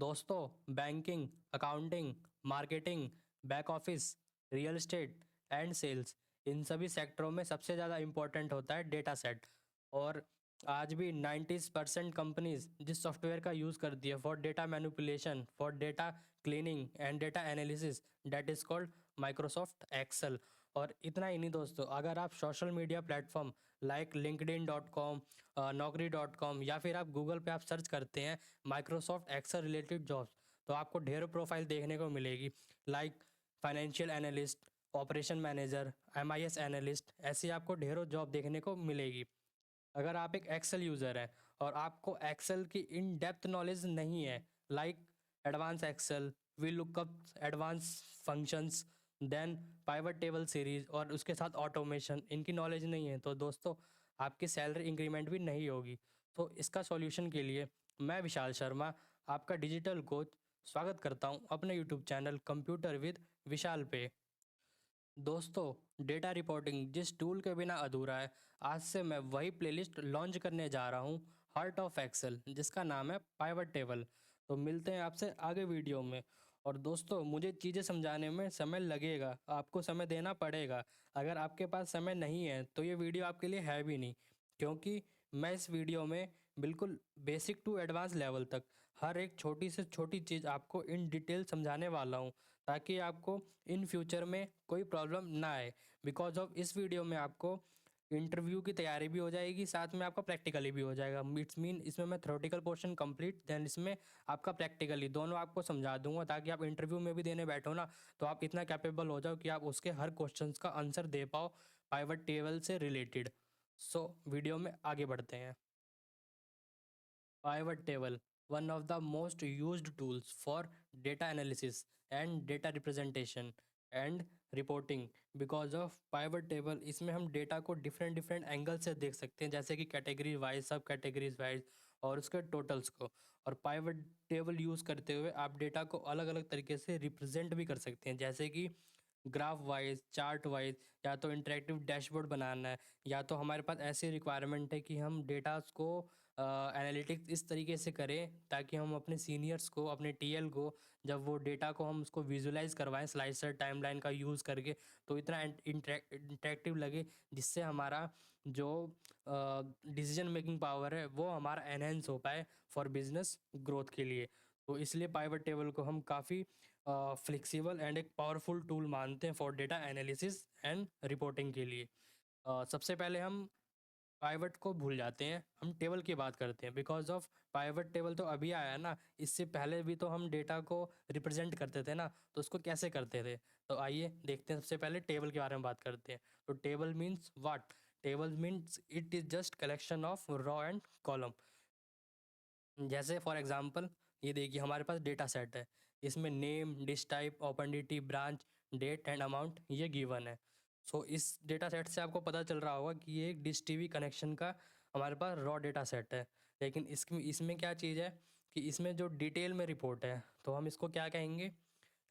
दोस्तों, banking, accounting, marketing, back office, real estate and sales, इन सभी सेक्टरों में सबसे ज़्यादा इम्पोर्टेंट होता है डेटा सेट। और आज भी 90% कंपनीज जिस सॉफ्टवेयर का यूज़ करती है for data manipulation, for data cleaning and data analysis, that is called Microsoft Excel. और इतना ही नहीं दोस्तों, अगर आप social media platform like linkedin.com, naukri.com या फिर आप गूगल पे आप सर्च करते हैं माइक्रोसॉफ्ट एक्सेल रिलेटेड जॉब्स, तो आपको ढेरों प्रोफाइल देखने को मिलेगी, like financial analyst, operation manager, MIS analyst, ऐसी आपको ढेरों जॉब देखने को मिलेगी। अगर आप एक एक्सेल यूज़र हैं और आपको एक्सेल की इन डेप्थ नॉलेज नहीं है, like advance Excel, V lookup, advance functions, then pivot table series और उसके साथ ऑटोमेशन, इनकी नॉलेज नहीं है, तो दोस्तों आपकी सैलरी इंक्रीमेंट भी नहीं होगी। तो इसका सॉल्यूशन के लिए मैं विशाल शर्मा, आपका डिजिटल कोच, स्वागत करता हूं अपने यूट्यूब चैनल कंप्यूटर विद विशाल पे। दोस्तों, डेटा रिपोर्टिंग जिस टूल के बिना अधूरा है, आज से मैं वही प्लेलिस्ट लॉन्च करने जा रहा हूँ, हार्ट ऑफ एक्सेल, जिसका नाम है पाइवट टेबल। तो मिलते हैं आपसे आगे वीडियो में। और दोस्तों, मुझे चीज़ें समझाने में समय लगेगा, आपको समय देना पड़ेगा। अगर आपके पास समय नहीं है तो ये वीडियो आपके लिए है भी नहीं, क्योंकि मैं इस वीडियो में बिल्कुल बेसिक टू एडवांस लेवल तक हर एक छोटी से छोटी चीज़ आपको इन डिटेल समझाने वाला हूँ, ताकि आपको इन फ्यूचर में कोई प्रॉब्लम ना आए। बिकॉज ऑफ इस वीडियो में आपको इंटरव्यू की तैयारी भी हो जाएगी, साथ में आपका प्रैक्टिकली भी हो जाएगा। इट्स मीन इसमें मैं थ्योरेटिकल पोर्शन कंप्लीट, देन इसमें आपका प्रैक्टिकली दोनों आपको समझा दूंगा, ताकि आप इंटरव्यू में भी देने बैठो ना, तो आप इतना कैपेबल हो जाओ कि आप उसके हर क्वेश्चंस का आंसर दे पाओ पाइवट टेबल से रिलेटेड। सो वीडियो में आगे बढ़ते हैं। Pivot table, one of the most used tools for data analysis and data representation and reporting. Because of pivot table, इसमें हम डेटा को डिफरेंट डिफरेंट एंगल से देख सकते हैं, जैसे कि कैटेगरी वाइज, सब कैटेगरीज वाइज और उसके टोटल्स को। और पाइवट टेबल यूज़ करते हुए आप डेटा को अलग अलग तरीके से रिप्रेजेंट भी कर सकते हैं, जैसे कि ग्राफ वाइज, चार्ट वाइज, या तो इंटरेक्टिव डैशबोर्ड बनाना है, या तो हमारे पास ऐसी रिक्वायरमेंट है कि हम डेटास को एनालिटिक्स इस तरीके से करें ताकि हम अपने सीनियर्स को, अपने टीएल को, जब वो डेटा को हम उसको विजुलाइज करवाएं स्लाइसर टाइमलाइन का यूज़ करके, तो इतना इंटरेक्टिव लगे, जिससे हमारा जो डिसीजन मेकिंग पावर है वो हमारा एनहेंस हो पाए फॉर बिजनेस ग्रोथ के लिए। तो इसलिए पाइवट टेबल को हम काफ़ी फ्लेक्सिबल एंड एक पावरफुल टूल मानते हैं for data analysis and reporting के लिए। सबसे पहले हम पाइवट को भूल जाते हैं, हम टेबल की बात करते हैं। बिकॉज ऑफ पाइवट टेबल तो अभी आया है ना, इससे पहले भी तो हम डेटा को रिप्रेजेंट करते थे ना, तो उसको कैसे करते थे, तो आइए देखते हैं। सबसे पहले टेबल के बारे में बात करते हैं। तो table means what? Table means it is just collection of row and column. जैसे फॉर एग्जांपल, ये देखिए हमारे पास डेटा सेट है, इसमें नेम, डिश टाइप, ओपनडीटी, ब्रांच, डेट एंड अमाउंट ये गिवन है। सो इस डेटा सेट से आपको पता चल रहा होगा कि ये एक डिश टीवी कनेक्शन का हमारे पास रॉ डेटा सेट है। लेकिन इसमें इसमें क्या चीज़ है कि इसमें जो डिटेल में रिपोर्ट है, तो हम इसको क्या कहेंगे?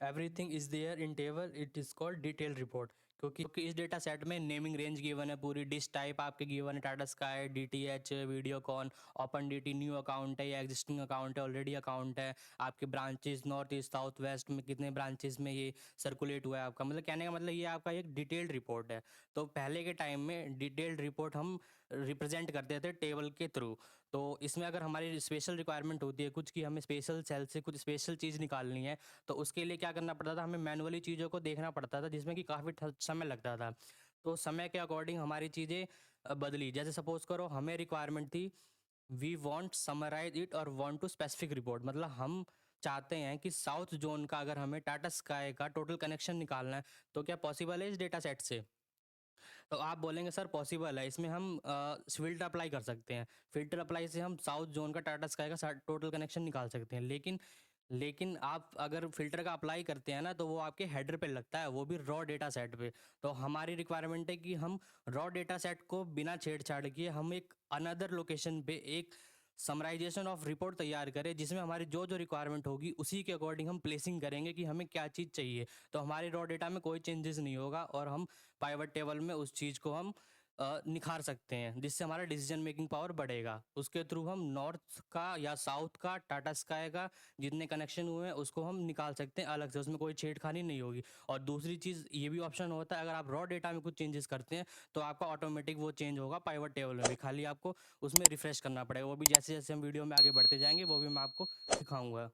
Everything is there in table, it is called detail report. क्योंकि इस डेटा सेट में नेमिंग रेंज गिवन है, पूरी डिश टाइप आपके गिवन है, Tata Sky, DTH, Videocon, open DT new account है या एग्जिस्टिंग अकाउंट है, ऑलरेडी अकाउंट है, आपके branches north east south west में कितने ब्रांचेस में ये सर्कुलेट हुआ है आपका, मतलब कहने का मतलब ये आपका एक डिटेल्ड रिपोर्ट है। तो पहले के टाइम में डिटेल्ड रिपोर्ट हम रिप्रेजेंट करते थे टेबल के थ्रू। तो इसमें अगर हमारी स्पेशल रिक्वायरमेंट होती है कुछ, कि हमें स्पेशल सेल से कुछ स्पेशल चीज़ निकालनी है, तो उसके लिए क्या करना पड़ता था, हमें मैनुअली चीज़ों को देखना पड़ता था, जिसमें कि काफ़ी समय लगता था। तो समय के अकॉर्डिंग हमारी चीज़ें बदली। जैसे सपोज करो हमें रिक्वायरमेंट थी, वी वांट समराइज इट और वांट टू स्पेसिफिक रिपोर्ट, मतलब हम चाहते हैं कि साउथ जोन का अगर हमें टाटा स्काई का टोटल कनेक्शन निकालना है, तो क्या पॉसिबल है इस डेटा सेट से? तो आप बोलेंगे सर पॉसिबल है, इसमें हम फ़िल्टर अप्लाई कर सकते हैं। फ़िल्टर अप्लाई से हम साउथ ज़ोन का टाटा स्काई का टोटल कनेक्शन निकाल सकते हैं। लेकिन आप अगर फ़िल्टर का अप्लाई करते हैं ना, तो वो आपके हेडर पे लगता है, वो भी रॉ डेटा सेट पे। तो हमारी रिक्वायरमेंट है कि हम रॉ डेटा सेट को बिना छेड़छाड़ किए हम एक अनदर लोकेशन पे एक समराइजेशन ऑफ रिपोर्ट तैयार करें, जिसमें हमारी जो जो रिक्वायरमेंट होगी उसी के अकॉर्डिंग हम प्लेसिंग करेंगे कि हमें क्या चीज़ चाहिए। तो हमारे रॉ डेटा में कोई चेंजेस नहीं होगा और हम पाइवट टेबल में उस चीज़ को हम निखार सकते हैं, जिससे हमारा डिसीजन मेकिंग पावर बढ़ेगा। उसके थ्रू हम नॉर्थ का या साउथ का, टाटा स्काई का जितने कनेक्शन हुए हैं उसको हम निकाल सकते हैं अलग से, उसमें कोई छेड़खानी नहीं होगी। और दूसरी चीज़ ये भी ऑप्शन होता है, अगर आप रॉ डेटा में कुछ चेंजेस करते हैं तो आपका ऑटोमेटिक वो चेंज होगा पाइवट टेबल में भी, खाली आपको उसमें रिफ्रेश करना पड़ेगा। वो भी जैसे जैसे हम वीडियो में आगे बढ़ते जाएंगे वो भी मैं आपको सिखाऊंगा।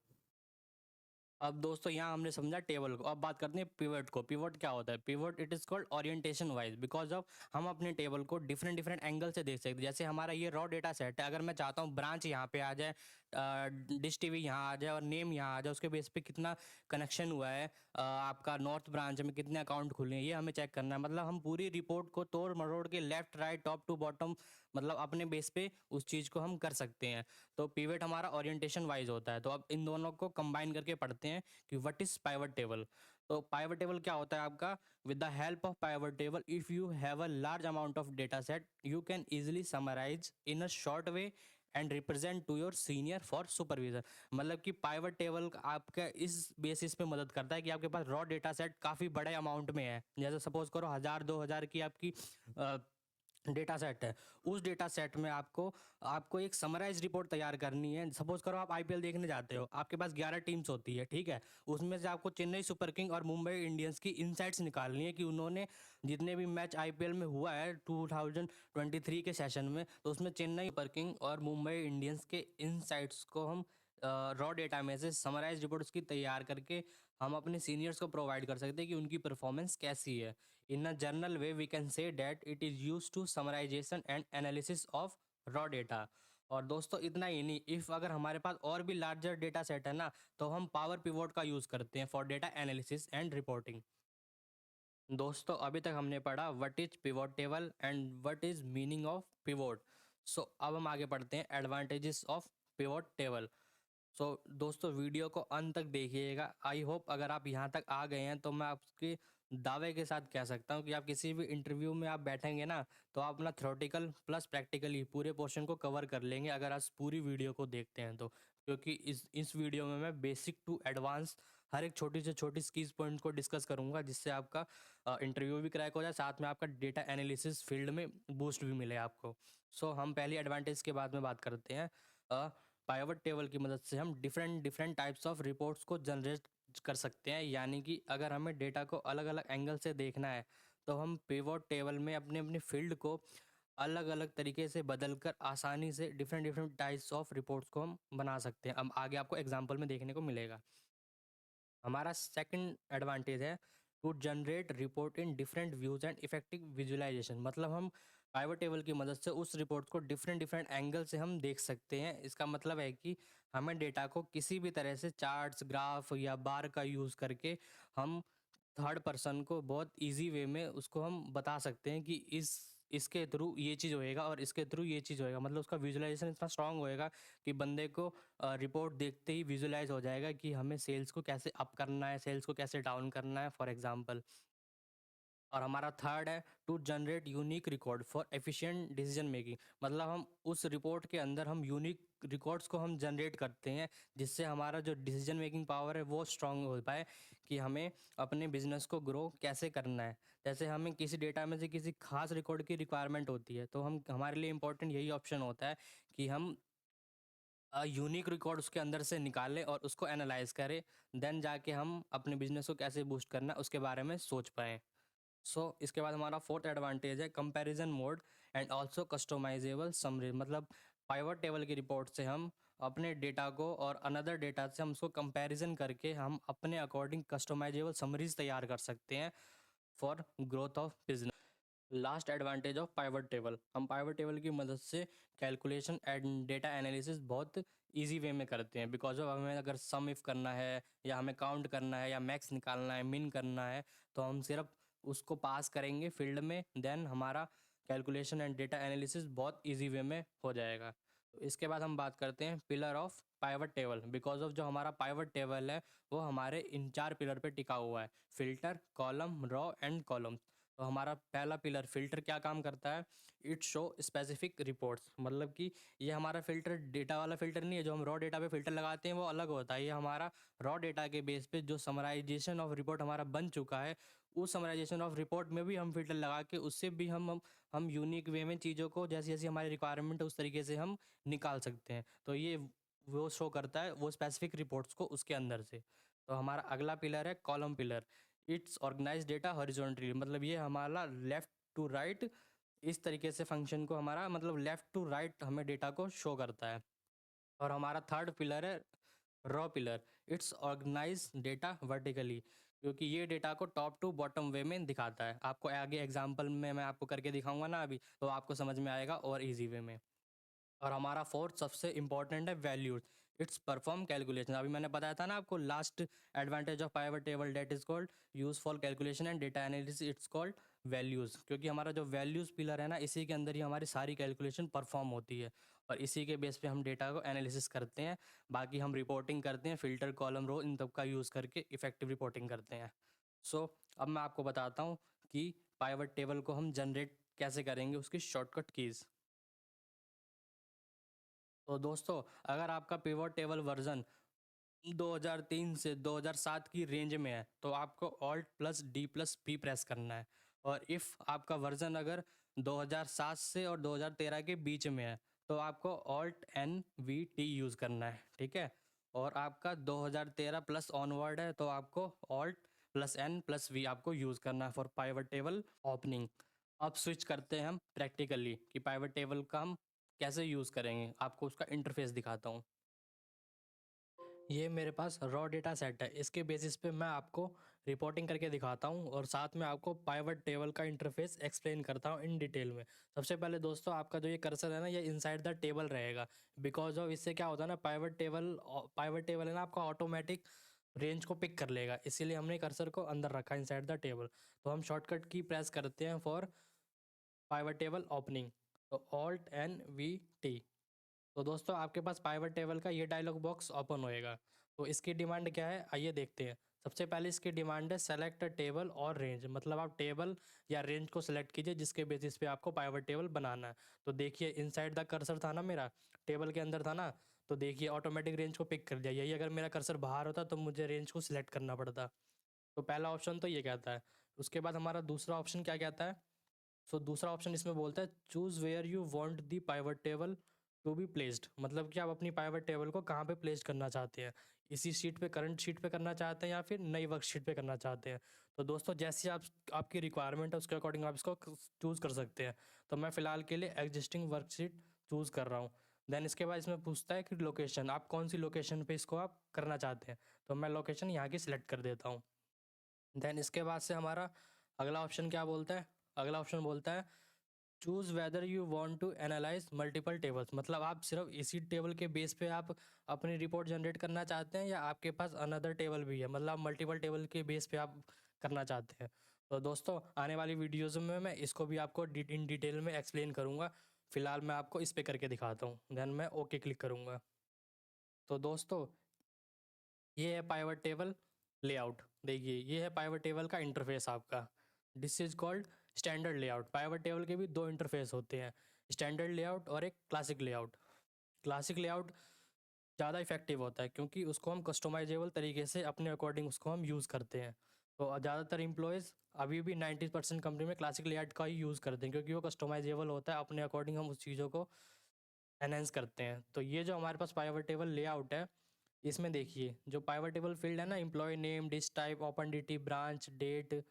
अब दोस्तों यहाँ हमने समझा टेबल को, अब बात करते हैं पिवट को। पिवट क्या होता है? Pivot it is called orientation wise, because of हम अपने टेबल को डिफरेंट डिफरेंट एंगल से देख सकते हैं। जैसे हमारा ये रॉ डेटा सेट है, अगर मैं चाहता हूँ ब्रांच यहाँ पे आ जाए, डिश टीवी यहाँ आ जाए और नेम यहाँ आ जाए, उसके बेस पे कितना कनेक्शन हुआ है, आपका नॉर्थ ब्रांच में कितने अकाउंट खुले हैं, ये हमें चेक करना है। मतलब हम पूरी रिपोर्ट को तोड़ मरोड़ के left right top to bottom, मतलब अपने बेस पे उस चीज़ को हम कर सकते हैं। तो पिवट हमारा ओरिएंटेशन वाइज होता है। तो अब इन दोनों को कंबाइन करके पढ़ते हैं कि व्हाट इज पाइवट टेबल। तो पाइवट टेबल क्या होता है आपका? With the help of pivot table, if you have a large amount of data set, you can easily summarise in a short way and represent to your senior for supervision. मतलब कि pivot table आपका इस basis पे मदद करता है कि आपके पास रॉ डेटा सेट काफ़ी बड़े अमाउंट में है। जैसे सपोज करो 1000 2000 की आपकी डेटा सेट है। उस डेटा सेट में आपको आपको एक समराइज रिपोर्ट तैयार करनी है। सपोज करो आप आईपीएल देखने जाते हो, आपके पास 11 टीम्स होती है, ठीक है। उसमें से आपको चेन्नई सुपर किंग और मुंबई इंडियंस की इनसाइट्स निकालनी है कि उन्होंने जितने भी मैच आईपीएल में हुआ है 2023 के सेशन में, तो उसमें चेन्नई सुपर किंग और मुंबई इंडियंस के इनसाइट्स को हम रॉ डेटा में से समराइज रिपोर्ट उसकी तैयार करके हम अपने सीनियर्स को प्रोवाइड कर सकते हैं कि उनकी परफॉर्मेंस कैसी है। In a general way, we can say that it is used to summarization and analysis of raw data। और दोस्तों इतना ही नहीं, इफ अगर हमारे पास और भी लार्जर डेटा सेट है ना, तो हम पावर पिवोट का यूज़ करते हैं for data analysis and reporting. दोस्तों अभी तक हमने पढ़ा what is pivot table and what is meaning of pivot. So अब हम आगे पढ़ते हैं advantages of pivot table. So दोस्तों वीडियो को अंत तक देखिएगा। आई होप अगर आप यहाँ तक आ गए हैं तो मैं आपके दावे के साथ कह सकता हूँ कि आप किसी भी इंटरव्यू में आप बैठेंगे ना, तो आप अपना थ्योरेटिकल प्लस प्रैक्टिकली पूरे पोर्शन को कवर कर लेंगे अगर आप पूरी वीडियो को देखते हैं तो। क्योंकि इस वीडियो में मैं बेसिक टू एडवांस हर एक छोटी से छोटी स्कीज पॉइंट को डिस्कस करूंगा, जिससे आपका इंटरव्यू भी क्रैक हो जाए, साथ में आपका डेटा एनालिसिस फील्ड में बूस्ट भी मिले आपको। सो हम पहली एडवांटेज के बाद में बात करते हैं। पाइवट टेबल की मदद से हम different different types of reports को जनरेट कर सकते हैं। यानी कि अगर हमें डेटा को अलग अलग एंगल से देखना है, तो हम पिवट टेबल में अपने अपने फील्ड को अलग अलग तरीके से बदल कर आसानी से different different types of reports को हम बना सकते हैं। अब आगे आपको एग्जाम्पल में देखने को मिलेगा। हमारा सेकंड एडवांटेज है to generate report in different views and effective visualisation. मतलब हम पाइवट टेबल की मदद से उस रिपोर्ट को डिफरेंट डिफरेंट एंगल से हम देख सकते हैं। इसका मतलब है कि हमें डेटा को किसी भी तरह से चार्ट्स, ग्राफ या बार का यूज़ करके हम थर्ड पर्सन को बहुत इजी वे में उसको हम बता सकते हैं कि इसके थ्रू ये चीज़ होएगा और इसके थ्रू ये चीज़ होएगा। मतलब उसका विजुअलाइजेशन इतना स्ट्रांग होएगा कि बंदे को रिपोर्ट देखते ही विजुअलाइज हो जाएगा कि हमें सेल्स को कैसे अप करना है, सेल्स को कैसे डाउन करना है, फॉर एग्जांपल। और हमारा थर्ड है to generate unique record for efficient decision making. मतलब हम उस रिपोर्ट के अंदर हम यूनिक रिकॉर्ड्स को हम जनरेट करते हैं, जिससे हमारा जो डिसीजन मेकिंग पावर है वो स्ट्रांग हो पाए कि हमें अपने बिजनेस को ग्रो कैसे करना है। जैसे हमें किसी डेटा में से किसी खास रिकॉर्ड की रिक्वायरमेंट होती है, तो हम हमारे लिए इंपॉर्टेंट यही ऑप्शन होता है कि हम यूनिक रिकॉर्ड उसके अंदर से निकालें और उसको एनालाइज करें। देन जाके हम अपने बिजनेस को कैसे बूस्ट करना है उसके बारे में सोच पाएँ। इसके बाद हमारा फोर्थ एडवांटेज है comparison mode and also customisable summary. मतलब पाइवट टेबल की रिपोर्ट से हम अपने डेटा को और अनदर डेटा से हम उसको कंपैरिजन करके हम अपने अकॉर्डिंग कस्टमाइजेबल समरीज तैयार कर सकते हैं for growth of business. Last advantage of pivot table, हम पाइवट टेबल की मदद से कैलकुलेशन एंड डेटा एनालिसिस बहुत इजी वे में करते हैं। बिकॉज ऑफ हमें अगर सम इफ करना है या हमें काउंट करना है या मैक्स निकालना है, मिन करना है, तो हम सिर्फ उसको पास करेंगे फील्ड में, देन हमारा कैलकुलेशन एंड डेटा एनालिसिस बहुत इजी वे में हो जाएगा। तो इसके बाद हम बात करते हैं pillar of pivot table. Because of जो हमारा पाइवट टेबल है वो हमारे इन चार पिलर पे टिका हुआ है: filter, column, raw and column. तो हमारा पहला पिलर फ़िल्टर क्या काम करता है? इट शो स्पेसिफिक रिपोर्ट्स, मतलब कि ये हमारा फ़िल्टर डेटा वाला फ़िल्टर नहीं है, जो हम रॉ डेटा पे फ़िल्टर लगाते हैं वो अलग होता है। ये हमारा रॉ डेटा के बेस पे जो समराइज़ेशन ऑफ रिपोर्ट हमारा बन चुका है, उस समराइज़ेशन ऑफ रिपोर्ट में भी हम फ़िल्टर लगा के उससे भी हम यूनिक वे में चीज़ों को जैसी-जैसी हमारी रिक्वायरमेंट है उस तरीके से हम निकाल सकते हैं। तो ये वो शो करता है वो स्पेसिफिक रिपोर्ट्स को उसके अंदर से। तो हमारा अगला पिलर है column pillar. It's organise data horizontally, मतलब ये हमारा लेफ्ट टू राइट इस तरीके से फंक्शन को हमारा मतलब लेफ्ट टू राइट हमें डेटा को शो करता है। और हमारा थर्ड पिलर है row pillar. It's organise data vertically, क्योंकि ये डेटा को टॉप टू बॉटम वे में दिखाता है। आपको आगे एग्जांपल में मैं आपको करके दिखाऊंगा ना अभी, तो आपको समझ में आएगा और इजी वे में। और हमारा फोर्थ सबसे इंपॉर्टेंट है वैल्यूज। It's perform calculation. अभी मैंने बताया था ना आपको, last advantage of pivot table that is called use for calculation and data analysis, it's called values. क्योंकि हमारा जो वैल्यूज पिलर है ना, इसी के अंदर ही हमारी सारी कैलकुलेशन परफॉर्म होती है और इसी के बेस पे हम डेटा को एनालिसिस करते हैं। बाकी हम रिपोर्टिंग करते हैं, फिल्टर, कॉलम, रो, इन सब का यूज़ करके इफेक्टिव रिपोर्टिंग करते हैं। सो अब मैं आपको बताता हूँ कि पाइवट टेबल को हम जनरेट कैसे करेंगे, उसकी शॉर्टकट कीज़। तो दोस्तों, अगर आपका पिवट टेबल वर्जन 2003 से 2007 की रेंज में है तो आपको Alt plus D plus P press करना है। और इफ़ आपका वर्जन अगर 2007 से और 2013 के बीच में है तो आपको Alt N V T use करना है, ठीक है। और आपका 2013 प्लस ऑनवर्ड है तो आपको Alt plus N plus V आपको यूज़ करना है फॉर पाइवट टेबल ओपनिंग। अब स्विच करते हैं हम प्रैक्टिकली कि पाइवट टेबल का हम कैसे यूज़ करेंगे। आपको उसका इंटरफेस दिखाता हूँ। ये मेरे पास रॉ डेटा सेट है, इसके बेसिस पे मैं आपको रिपोर्टिंग करके दिखाता हूँ और साथ में आपको पाइवट टेबल का इंटरफेस एक्सप्लेन करता हूँ इन डिटेल में। सबसे पहले दोस्तों, आपका जो ये कर्सर है ना, ये इनसाइड द टेबल रहेगा। बिकॉज ऑफ इससे क्या होता है ना, पाइवट टेबल है ना आपका ऑटोमेटिक रेंज को पिक कर लेगा, इसीलिए हमने कर्सर को अंदर रखा इनसाइड द टेबल। तो हम शॉर्टकट की प्रेस करते हैं फॉर पाइवट टेबल ओपनिंग, तो ऑल्ट एन वी टी। तो दोस्तों, आपके पास पाइवट टेबल का ये डायलॉग बॉक्स ओपन होएगा। तो इसकी डिमांड क्या है, आइए देखते हैं। सबसे पहले इसकी डिमांड है सेलेक्ट टेबल और रेंज, मतलब आप टेबल या रेंज को सेलेक्ट कीजिए जिसके बेसिस पे आपको पाइवट टेबल बनाना है। तो देखिए इनसाइड द कर्सर था ना, मेरा टेबल के अंदर था ना, तो देखिए ऑटोमेटिक रेंज को पिक कर दिया। यही अगर मेरा कर्सर बाहर होता तो मुझे रेंज को सिलेक्ट करना पड़ता। तो पहला ऑप्शन तो ये कहता है। उसके बाद हमारा दूसरा ऑप्शन क्या कहता है? सो दूसरा ऑप्शन इसमें बोलता है choose where you want the pivot table to be placed, मतलब कि आप अपनी पाइवट टेबल को कहाँ पे प्लेस करना चाहते हैं। इसी शीट पे, करंट शीट पे करना चाहते हैं या फिर नई वर्कशीट पे करना चाहते हैं। तो दोस्तों, जैसी आपकी रिक्वायरमेंट है उसके अकॉर्डिंग आप इसको चूज़ कर सकते हैं। तो मैं फ़िलहाल के लिए एग्जिस्टिंग वर्कशीट चूज़ कर रहा हूँ। देन इसके बाद इसमें पूछता है कि लोकेशन, आप कौन सी लोकेशन पे इसको आप करना चाहते हैं। तो मैं लोकेशन यहाँ की सिलेक्ट कर देता हूँ। देन इसके बाद से हमारा अगला ऑप्शन क्या बोलता है? अगला ऑप्शन बोलता है choose whether you want to analyse multiple tables, मतलब आप सिर्फ इसी टेबल के बेस पे आप अपनी रिपोर्ट जनरेट करना चाहते हैं या आपके पास अनदर टेबल भी है, मतलब आप मल्टीपल टेबल के बेस पे आप करना चाहते हैं। तो दोस्तों, आने वाली वीडियोज़ में मैं इसको भी आपको इन डिटेल में एक्सप्लेन करूँगा। फिलहाल मैं आपको इस पे करके दिखाता हूँ, देन मैं ओके क्लिक करूँगा। तो दोस्तों, ये है पाइवट टेबल लेआउट। देखिए ये है पाइवट टेबल का इंटरफेस आपका। This is called standard layout. Pivot table के भी दो इंटरफेस होते हैं, स्टैंडर्ड लेआउट और एक क्लासिक लेआउट। क्लासिक लेआउट ज़्यादा इफेक्टिव होता है क्योंकि उसको हम कस्टमाइजेबल तरीके से अपने अकॉर्डिंग उसको हम यूज़ करते हैं। तो ज़्यादातर एम्प्लॉयज़ अभी भी 90% कंपनी में क्लासिक लेआउट का ही यूज़ करते हैं क्योंकि वो कस्टमाइजेबल होता है, अपने अकॉर्डिंग हम उस चीज़ों को एनहेंस करते हैं। तो ये जो हमारे पास पाइवट टेबल लेआउट है, इसमें देखिए जो पाइवट टेबल फील्ड है ना, employ name, dish type, open dt, branch, date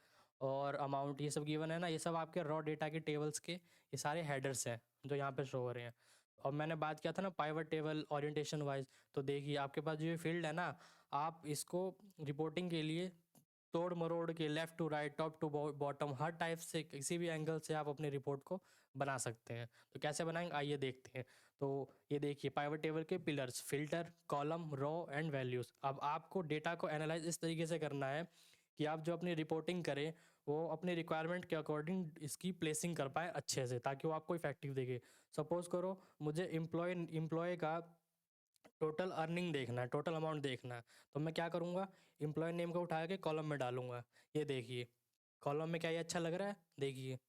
और अमाउंट, ये सब गिवन है ना, ये सब आपके रॉ डेटा के टेबल्स के ये सारे हेडर्स हैं जो यहाँ पे शो हो रहे हैं। और मैंने बात किया था ना पाइवट टेबल ओरिएंटेशन वाइज, तो देखिए आपके पास जो ये फील्ड है ना, आप इसको रिपोर्टिंग के लिए तोड़ मरोड़ के left to right, top to bottom, हर टाइप से किसी भी एंगल से आप अपने रिपोर्ट को बना सकते हैं। तो कैसे बनाएंगे आइए देखते हैं। तो ये देखिए पाइवट टेबल के pillars, filter, column, row and values. अब आपको डेटा को एनालाइज इस तरीके से करना है कि आप जो अपनी रिपोर्टिंग करें वो अपनी रिक्वायरमेंट के अकॉर्डिंग इसकी प्लेसिंग कर पाए अच्छे से, ताकि वो आपको इफेक्टिव देखे। सपोज करो मुझे एम्प्लॉय का टोटल अर्निंग देखना है, टोटल अमाउंट देखना है, तो मैं क्या करूँगा, एम्प्लॉय नेम को उठा के कॉलम में डालूंगा। ये देखिए कॉलम में क्या ये अच्छा लग रहा है? देखिए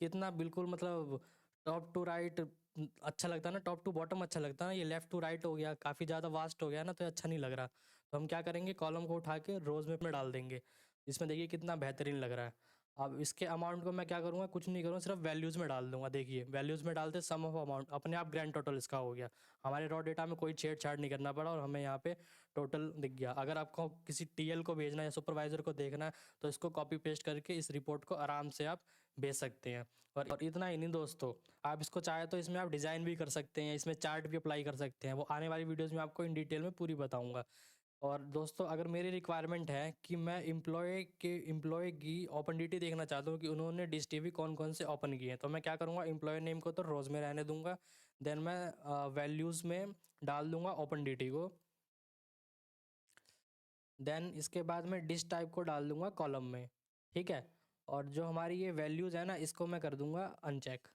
कितना बिल्कुल मतलब टॉप टू राइट अच्छा लगता है ना, टॉप टू बॉटम अच्छा लगता है ना, ये लेफ्ट टू राइट हो गया, काफ़ी ज़्यादा वास्ट हो गया ना, तो ये अच्छा नहीं लग रहा। तो हम क्या करेंगे, कॉलम को उठा के रोज़ में डाल देंगे। इसमें देखिए कितना बेहतरीन लग रहा है। अब इसके अमाउंट को मैं क्या करूँगा, कुछ नहीं करूँगा, सिर्फ वैल्यूज़ में डाल दूंगा। देखिए वैल्यूज़ में डालते सम ऑफ अमाउंट, अपने आप ग्रैंड टोटल इसका हो गया। हमारे रॉ डेटा में कोई छेड़छाड़ नहीं करना पड़ा और हमें यहाँ पे टोटल दिख गया। अगर आपको किसी टीएल को भेजना है या सुपरवाइजर को देखना है तो इसको कॉपी पेस्ट करके इस रिपोर्ट को आराम से आप भेज सकते हैं। और इतना ही नहीं दोस्तों, आप इसको चाहे तो इसमें आप डिज़ाइन भी कर सकते हैं, इसमें चार्ट भी अप्लाई कर सकते हैं। वो आने वाली वीडियोज़ में आपको इन डिटेल में पूरी बताऊंगा। और दोस्तों अगर मेरी रिक्वायरमेंट है कि मैं एम्प्लॉय की ओपन डी टी देखना चाहता हूँ कि उन्होंने डिश टी वी कौन कौन से ओपन किए हैं, तो मैं क्या करूँगा, एम्प्लॉय नेम को तो रोज़ में रहने दूंगा। देन मैं वैल्यूज़ में डाल दूंगा ओपन डी टी को। देन इसके बाद मैं डिश टाइप को डाल दूंगा कॉलम में। ठीक है। और जो हमारी ये वैल्यूज़ है ना, इसको मैं कर दूंगा अनचेक।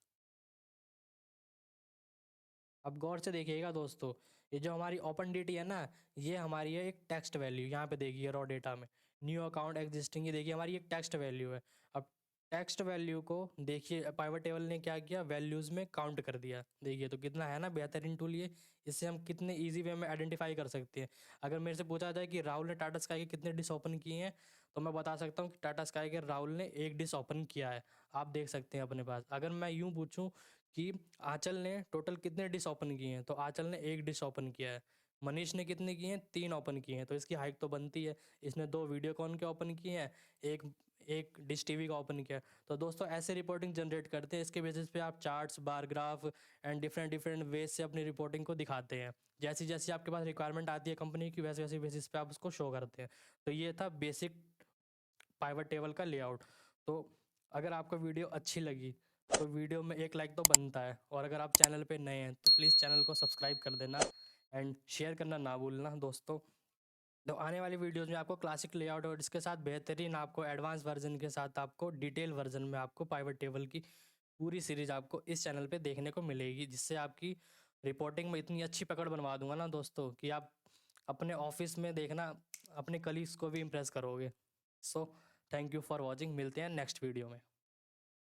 अब गौर से देखिएगा दोस्तों, ये जो हमारी ओपन डी टी है ना, ये हमारी है एक टेक्स्ट वैल्यू। यहाँ पे देखिए रॉ डेटा में न्यू अकाउंट एग्जिस्टिंग, ये देखिए हमारी एक टेक्स्ट वैल्यू है। अब टेक्स्ट वैल्यू को देखिए पाइवट टेबल ने क्या किया, वैल्यूज़ में काउंट कर दिया। देखिए तो कितना है ना बेहतरीन टूल ये। इससे हम कितने इजी वे में आइडेंटिफाई कर सकते हैं। अगर मेरे से पूछा जाए कि राहुल ने टाटा स्काई के कितने डिश ओपन किए हैं, तो मैं बता सकता हूँ कि टाटा स्काई के राहुल ने एक डिश ओपन किया है। आप देख सकते हैं अपने पास। अगर मैं यूँ पूछूँ कि आंचल ने टोटल कितने डिश ओपन किए हैं, तो आंचल ने एक डिश ओपन किया है। मनीष ने कितने किए हैं, 3 ओपन किए हैं, तो इसकी हाइट तो बनती है। इसने 2 वीडियोकॉन के ओपन किए हैं, एक एक डिश टीवी का ओपन किया है। तो दोस्तों ऐसे रिपोर्टिंग जनरेट करते हैं। इसके बेसिस पे आप charts, bar graph and different different ways से अपनी रिपोर्टिंग को दिखाते हैं। जैसी जैसी आपके पास रिक्वायरमेंट आती है कंपनी की, वैसे वैसे बेसिस पे आप उसको शो करते हैं। तो ये था बेसिक पाइवट टेबल का लेआउट। तो अगर आपको वीडियो अच्छी लगी तो वीडियो में एक लाइक तो बनता है, और अगर आप चैनल पे नए हैं तो प्लीज़ चैनल को सब्सक्राइब कर देना एंड शेयर करना ना भूलना दोस्तों। तो आने वाली वीडियोज़ में आपको क्लासिक लेआउट और इसके साथ बेहतरीन आपको एडवांस वर्जन के साथ आपको डिटेल वर्जन में आपको पाइवट टेबल की पूरी सीरीज़ आपको इस चैनल पे देखने को मिलेगी, जिससे आपकी रिपोर्टिंग में इतनी अच्छी पकड़ बनवा दूंगा ना दोस्तों कि आप अपने ऑफिस में देखना अपने कलीग्स को भी इम्प्रेस करोगे। So thank you for watching, मिलते हैं नेक्स्ट वीडियो में।